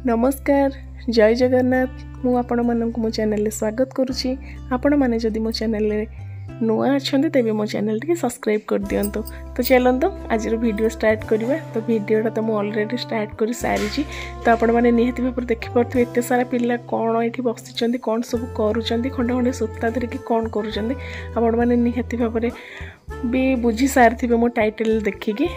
नमस्कार जय जगन्नाथ मु आपण मानक मो चैनल स्वागत करुच्ची। आपण माने जदि मो चैनल नुआ अच्छा तेज मो चैनल टी सब्सक्राइब कर दिंतु। तो चलते आज वीडियो स्टार्ट करवा। तो वीडियोटा तो मुझे अलरेडी स्टार्ट कर सारी। तो आपण मैंने निहाती भाव देखिपे एत सारा पिला कौन ये बसी कौन सब कर खंडे खंडे सूता धरिकी कौन कर निहाती भाव भी बुझी सारी मो टाइटल देखिकी।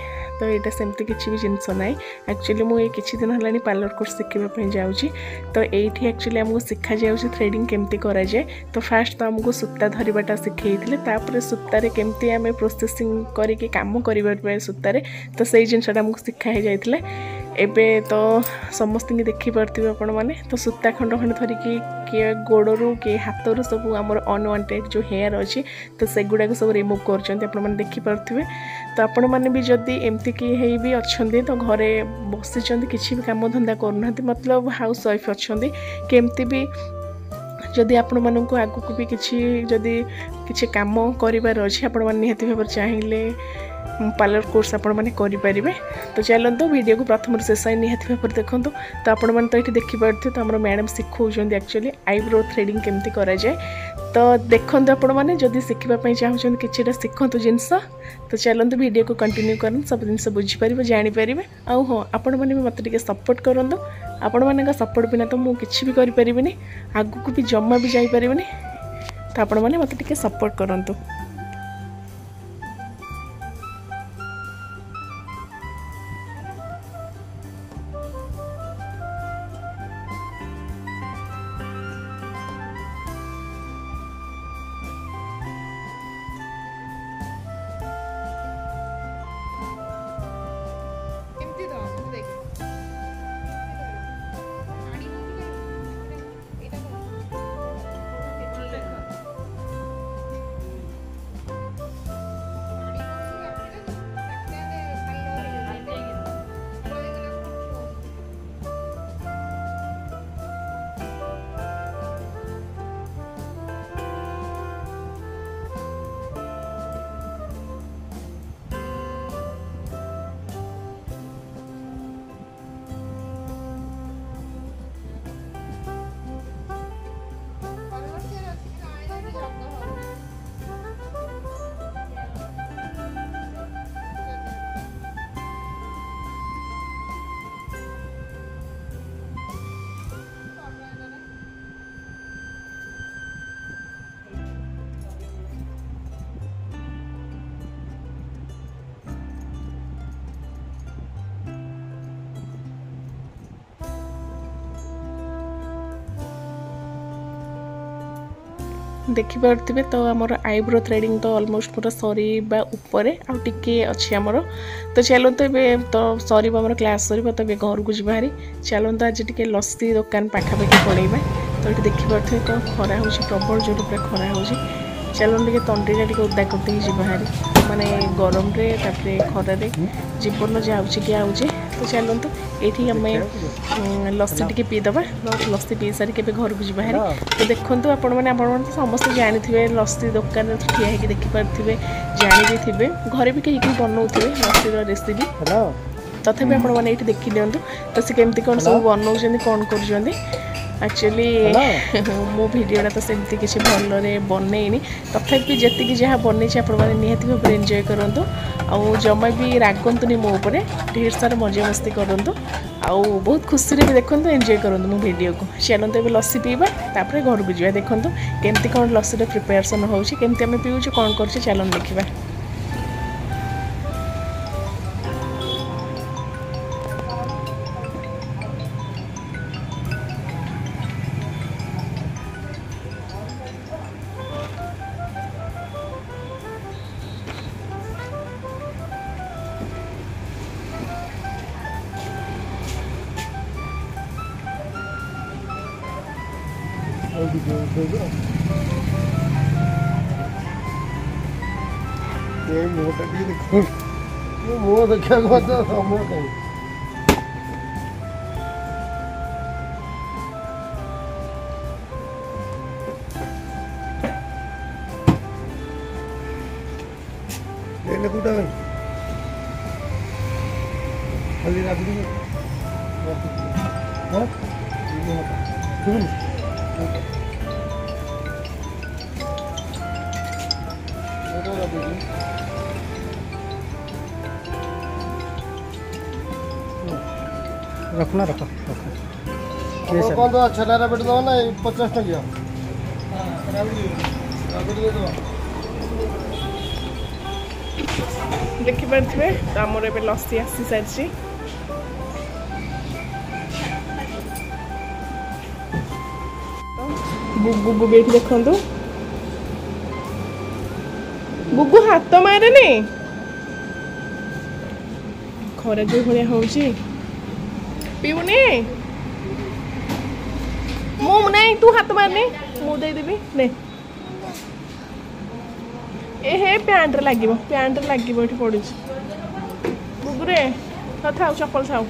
तो यहाँ सेमती किसी भी जिनस ना एक्चुअली मुझे किसी दिन है पार्लर कोर्स शिखापी जाऊँगी। तो ये एक्चुअली आमको शिखा जाऊँगी थ्रेडिंग केमती कराए। तो फास्ट तो आमको सूता धरवाटा शिखेते तापर सूतार केमती आम प्रोसेसिंग करके कम कर सूतार। तो से जिनसा आमको शिखाई जाता एबे तो समस्त देखिपे आपण मैंने। तो सूता खंड खंड धरिकी किए गोड़ू किए हाथ सब आमर अनवांटेड जो हेयर अच्छी तो सेगुड़ा सब रिमूव कर देखिपे। तो आपण मैंने भी जदि एमती किए भी अच्छा तो घरे बसी किसी भी कम धंदा करना मतलब हाउस वाइफ अच्छा केमती भी जदि आपण मानक आगक भी किसी कम कर निहाती भाव चाहिए पार्लर कोर्स आपण मैंने करें। तो चलते वीडियो को प्रथम शेष निहाती भाव देखूँ। तो आपण मैंने तो ये देखिपे तो आम मैडम शिखाऊँ एक्चुअली आईब्रो थ्रेडिंग केमती कराए। तो देखो आपण मैंने जदि शिखापी चाहूँ कि शिखतु जिनस। तो चलते वीडियो को कंटिन्यू कर सब जिन बुझीपर जापर। आउ हाँ आपण मैंने भी मत सपोर्ट करूँ। आपण मान सपोर्ट बिना तो मुझे किसी भी करें आगू भी जमा भी जापर। तो आपण मैंने मत सपोर्ट करूँ। देखिपे तो आमर आईब्रो थ्रेडिंग तो ऑलमोस्ट पूरा सरीबा ऊपर आउ टिके अच्छी आमर। तो चलते ए तो सर आम क्लास सर तो घर को जी बाहरी चलते आज टे लस्सी दुकान पाखापाखि पड़ेगा। तो ये देखिपे तो खरा हो प्रबल जोर पूरा खरा हो चलते टे तंडीटा टे उदा करते जी बाहरी माने गरम रे खरार जीवन जाऊँगी कि आऊँगी। तो चलते ये आम लस्सी टी पीदबा लस्सी पी सारिक घर को जी बाहरी। तो देखो आपण मैंने समस्त जानी लस्सी दुकान ठिया होगी देखिपे जानी भी थे घरे भी कहीं बनाऊे लस्सी रेसिपी तथापि आपण मैंने ये देखी दिंतु। तो सी केमती कौन सब बनाऊँ कौन कर एक्चुअली मो भिडटा तो सेमती किसी भल बनईनी तथापि जी जहाँ बनई आपने निहाती भाव एंजॉय करूँ। आउ जमा भी रागंतुनि मो उपर ढेर सारा मजा मस्ती करूँ। आउ बहुत खुशी भी देखो एंजॉय करूँ मो वीडियो को। चलते ए लस्सी पीवा तापर घर को जावा देखो केमती कौन लस्सी प्रिपेरेसन होची केमती आम पीऊँ कौन कर चलन देखा। ये मोटा भी देखो ये मुँह देखा तो समझ नहीं ये कुटा है खाली रख दी हाँ शुरू रखना रखो ଆପଣ କଣ ଦେବା ଛେଲା ରାବିଡ଼ି ଦେବା ନା 50 ଟଙ୍କିଆ ଦେଖିପାରୁଥିବେ ତ ଆମର ଏବେ ଲସି ଆସି ସାରିଛି। ଗୁଗୁ ବି ଏଠି ଦେଖନ୍ତୁ, ଗୁଗୁ ହାତ ମାରେନି, ଖରା ଯୋଉ ଭଳିଆ ହଉଛି ପିଉନି। ମୁଁ ନାଇଁ ତୁ ହାତ ମାରନି, ମୁଁ ଦେଇଦେବି ନେ। ଏ ହେ ପ୍ୟାଣ୍ଟରେ ଲାଗିବ, ପ୍ୟାଣ୍ଟରେ ଲାଗିବ, ଏଠି ପଡୁଛି। ଗୁଗୁରେ ଥାଉ ଚପଲ ଥାଉ।